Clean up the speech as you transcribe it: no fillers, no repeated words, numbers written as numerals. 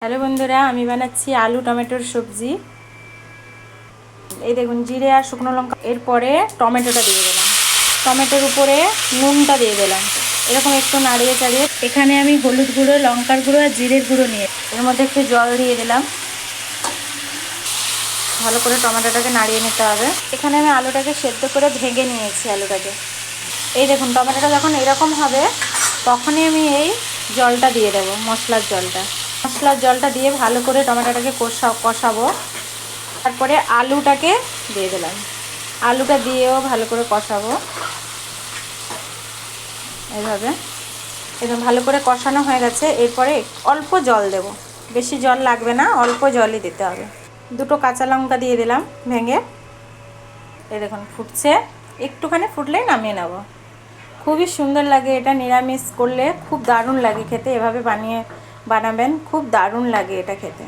Hello বন্ধুরা, আমি বানাচ্ছি আলু টমেটোর সবজি। এই দেখুন, জিরে আর শুকনো লঙ্কা, এরপরে টমেটোটা দিয়ে দিলাম, টমেটোর উপরে নুনটা দিয়ে দিলাম, এরকম একটু নাড়িয়ে চাড়িয়ে এখানে আমি হলুদ গুঁড়ো, লঙ্কার গুঁড়ো আর জিরের গুঁড়ো নিয়ে এর মধ্যে একটু জল দিয়ে দিলাম। ভালো করে টমেটোটাকে নাড়িয়ে নিতে হবে। এখানে আমি আলুটাকে সেদ্ধ করে ভেঙে নিয়েছি আলুটাকে। এই দেখুন, টমেটোটা যখন এরকম হবে তখনই আমি এই জলটা দিয়ে দেবো, মশলার জলটা দিয়ে ভালো করে টমেটোটাকে কষাবো। তারপরে আলুটাকে দিয়ে দিলাম, আলুটা দিয়েও ভালো করে কষাবো। এইভাবে একদম ভালো করে কষানো হয়ে গেছে। এরপরে অল্প জল দেব, বেশি জল লাগবে না, অল্প জলই দিতে হবে। দুটো কাঁচা লঙ্কা দিয়ে দিলাম ভেঙে। এই দেখুন ফুটছে, একটুখানি ফুটলেই নামিয়ে নেব। খুবই সুন্দর লাগে এটা, নিরামিষ করলে খুব দারুণ লাগে খেতে। এভাবে বানাবেন, খুব দারুণ লাগে এটা খেতে।